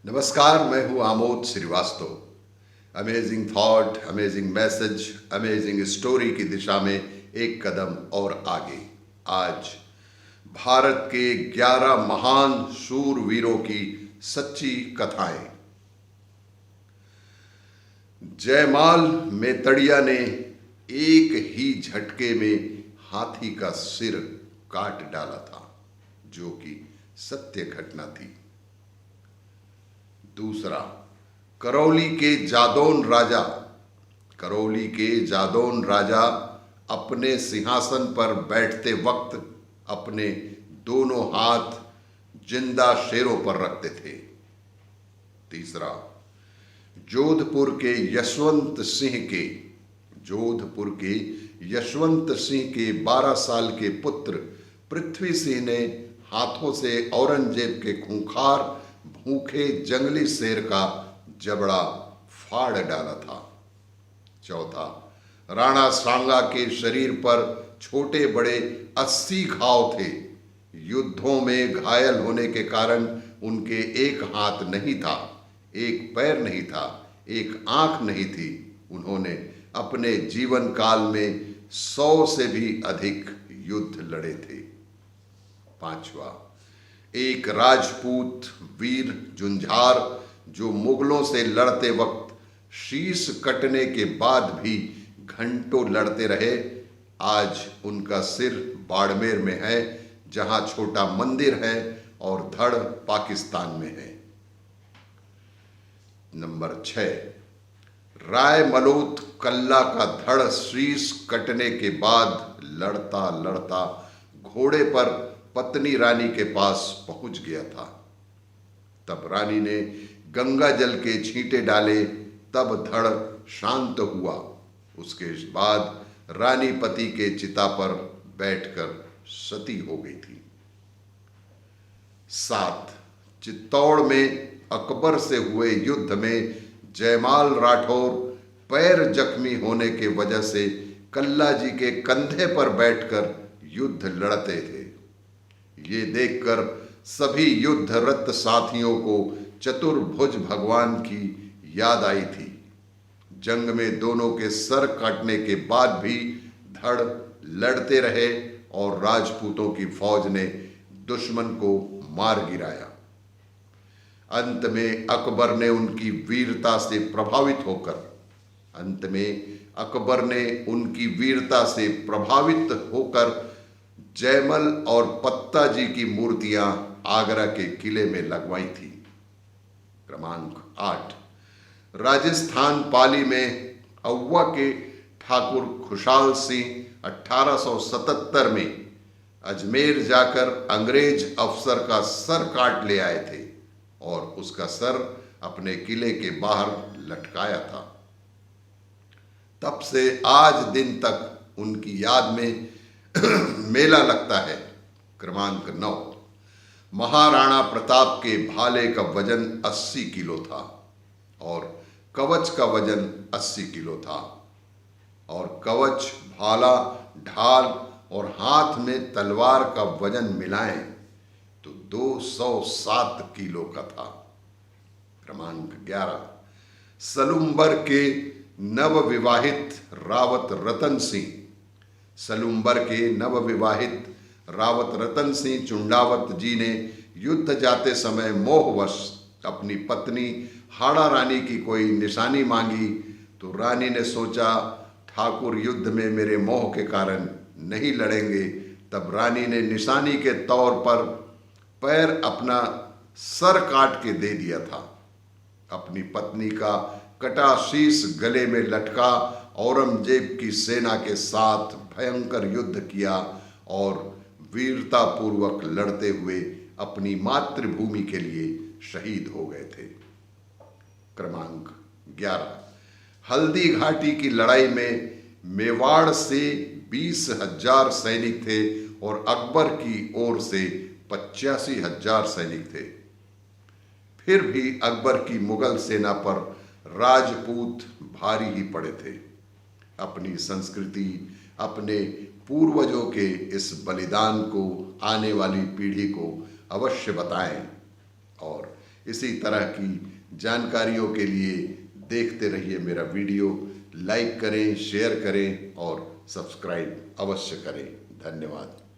नमस्कार, मैं हूं Amod Srivastava. Amazing thought, amazing message, amazing story की दिशा में एक कदम और आगे। आज भारत के 11 महान शूरवीरों की सच्ची कथाएं। जयमाल मेतड़िया ने एक ही झटके में हाथी का सिर काट डाला था, जो कि सत्य घटना थी। दूसरा, करौली के जादौन राजा अपने सिंहासन पर बैठते वक्त अपने दोनों हाथ जिंदा शेरों पर रखते थे। तीसरा, जोधपुर के यशवंत सिंह के 12 साल के पुत्र पृथ्वी सिंह ने हाथों से औरंगजेब के खूंखार भूखे जंगली शेर का जबड़ा फाड़ डाला था। चौथा, राणा सांगा के शरीर पर छोटे बड़े 80 घाव थे। युद्धों में घायल होने के कारण उनके एक हाथ नहीं था, एक पैर नहीं था, एक आंख नहीं थी। उन्होंने अपने जीवन काल में 100 से भी अधिक युद्ध लड़े थे। पांचवा, एक राजपूत वीर जुंझार जो मुगलों से लड़ते वक्त शीश कटने के बाद भी घंटों लड़ते रहे, आज उनका सिर बाड़मेर में है, जहां छोटा मंदिर है, और धड़ पाकिस्तान में है। नंबर 6, राय मलोत कल्ला का धड़ शीश कटने के बाद लड़ता लड़ता घोड़े पर पत्नी रानी के पास पहुंच गया था। तब रानी ने गंगा जल के छींटे डाले, तब धड़ शांत हुआ। उसके बाद रानी पति के चिता पर बैठकर सती हो गई थी। 7, चित्तौड़ में अकबर से हुए युद्ध में जयमाल राठौर पैर जख्मी होने के वजह से कल्ला जी के कंधे पर बैठकर युद्ध लड़ते थे। ये देखकर सभी युद्धरत साथियों को चतुर्भुज भगवान की याद आई थी। जंग में दोनों के सर काटने के बाद भी धड़ लड़ते रहे और राजपूतों की फौज ने दुश्मन को मार गिराया। अंत में अकबर ने उनकी वीरता से प्रभावित होकर जयमल और पत्ता जी की मूर्तियां आगरा के किले में लगवाई थी। क्रमांक 8, राजस्थान पाली में औवा के ठाकुर खुशाल सिंह 1877 में अजमेर जाकर अंग्रेज अफसर का सर काट ले आए थे और उसका सर अपने किले के बाहर लटकाया था। तब से आज दिन तक उनकी याद में मेला लगता है। क्रमांक 9, महाराणा प्रताप के भाले का वजन 80 किलो था और कवच का वजन 80 किलो था, और कवच, भाला, ढाल और हाथ में तलवार का वजन मिलाएं तो 207 किलो का था। क्रमांक 11, सलूम्बर के नवविवाहित रावत रतन सिंह चुंडावत जी ने युद्ध जाते समय मोहवश अपनी पत्नी हाड़ा रानी की कोई निशानी मांगी, तो रानी ने सोचा ठाकुर युद्ध में मेरे मोह के कारण नहीं लड़ेंगे। तब रानी ने निशानी के तौर पर पैर अपना सर काट के दे दिया था। अपनी पत्नी का कटा शीश गले में लटका औरंगजेब की सेना के साथ भयंकर युद्ध किया और वीरता पूर्वक लड़ते हुए अपनी मातृभूमि के लिए शहीद हो गए थे। क्रमांक 11, हल्दी घाटी की लड़ाई में मेवाड़ से 20,000 सैनिक थे और अकबर की ओर से 85,000 सैनिक थे। फिर भी अकबर की मुगल सेना पर राजपूत भारी ही पड़े थे। अपनी संस्कृति, अपने पूर्वजों के इस बलिदान को आने वाली पीढ़ी को अवश्य बताएं और इसी तरह की जानकारियों के लिए देखते रहिए मेरा वीडियो। लाइक करें, शेयर करें और सब्सक्राइब अवश्य करें। धन्यवाद।